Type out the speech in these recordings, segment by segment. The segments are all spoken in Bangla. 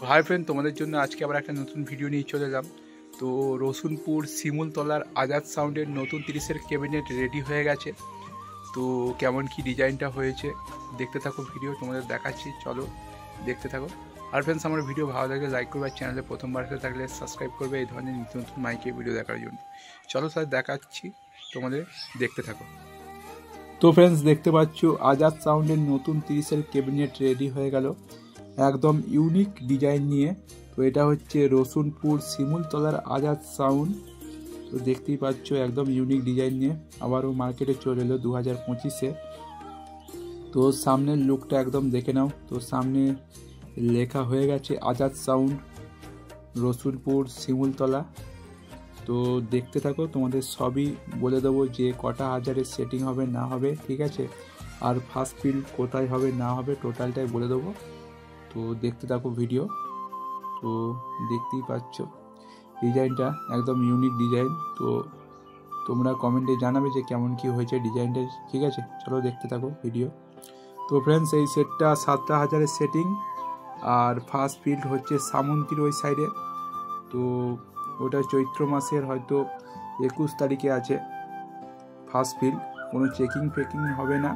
হাই ফ্রেন্ড, তোমাদের জন্য আজকে আবার একটা নতুন ভিডিও নিয়ে চলে এলাম। তো রসুনপুর শিমুলতলার আজাদ সাউন্ডের নতুন 30-এর ক্যাবিনেট রেডি হয়ে গেছে। তো কেমন কি ডিজাইনটা হয়েছে দেখতে থাকো, ভিডিও তোমাদের দেখাচ্ছি, চলো দেখতে থাকো। আর ফ্রেন্ডস, আমার ভিডিও ভালো লাগলে লাইক করবে, আর চ্যানেলে প্রথমবার এসে থাকলে সাবস্ক্রাইব করবে এই ধরনের নতুন নতুন মাইকের ভিডিও দেখার জন্য। চলো স্যার, দেখাচ্ছি তোমাদের, দেখতে থাকো। তো ফ্রেন্ডস, দেখতে পাচ্ছ আজাদ সাউন্ডের নতুন 30-এর ক্যাবিনেট রেডি হয়ে গেল, একদম ইউনিক ডিজাইন নিয়ে। তো এটা হচ্ছে রসুনপুর শিমুলতলার আজাদ সাউন্ড। তো দেখতেই পাচ্ছ একদম ইউনিক ডিজাইন নিয়ে আবারও মার্কেটে চলে এলো 2025-এ। তো সামনের লুকটা একদম দেখে নাও। তো সামনে লেখা হয়ে গেছে আজাদ সাউন্ড রসুলপুর শিমুলতলা। তো দেখতে থাকো, তোমাদের সবই বলে দেবো যে কটা হাজারের সেটিং হবে না হবে, ঠিক আছে, আর ফার্স্ট ফিল্ড কোথায় হবে না হবে টোটালটাই বলে দেবো। তো দেখতে থাকো ভিডিও। তো দেখতেই পাচ্ছ ডিজাইনটা একদম ইউনিক ডিজাইন। তো তোমরা কমেন্টে জানাবে যে কেমন কি হয়েছে ডিজাইনটা, ঠিক আছে। চলো দেখতে থাকো ভিডিও। তো ফ্রেন্ডস, এই সেটটা 7,000 সেটিং, আর ফার্স্ট ফিল্ড হচ্ছে সামন্তীর ওই সাইডে। তো ওটা চৈত্র মাসের হয়তো 21 তারিখে আছে ফার্স্ট ফিল্ড। কোনো চেকিং ফেকিং হবে না।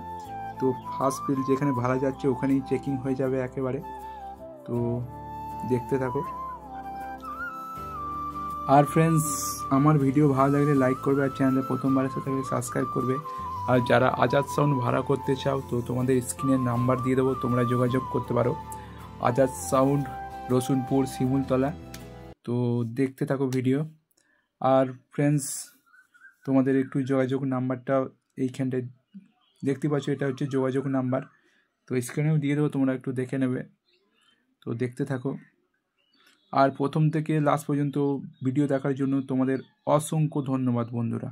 তো ফার্স্ট ফিল্ড যেখানে ভাড়া যাচ্ছে ওখানেই চেকিং হয়ে যাবে একেবারে। তো দেখতে থাকো। আর ফ্রেন্ডস, আমার ভিডিও ভালো লাগলে লাইক করবে, আর চ্যানেলে প্রথমবার এসে থাকলে সাবস্ক্রাইব করবে। আর যারা আজাদ সাউন্ড ভাড়া করতে চাও তো তোমাদের স্ক্রিনের নাম্বার দিয়ে দেবো, তোমরা যোগাযোগ করতে পারো। আজাদ সাউন্ড রসুনপুর শিমুলতলা। তো দেখতে থাকো ভিডিও। আর ফ্রেন্ডস, তোমাদের একটু যোগাযোগ নাম্বারটা এইখানটায় দেখতে পাচ্ছ, এটা হচ্ছে যোগাযোগ নাম্বার। তো স্ক্রিনেও দিয়ে দেবো, তোমরা একটু দেখে নেবে। তো দেখতে থাকো। আর প্রথম থেকে লাস্ট পর্যন্ত ভিডিও দেখার জন্য তোমাদের অসংখ্য ধন্যবাদ বন্ধুরা।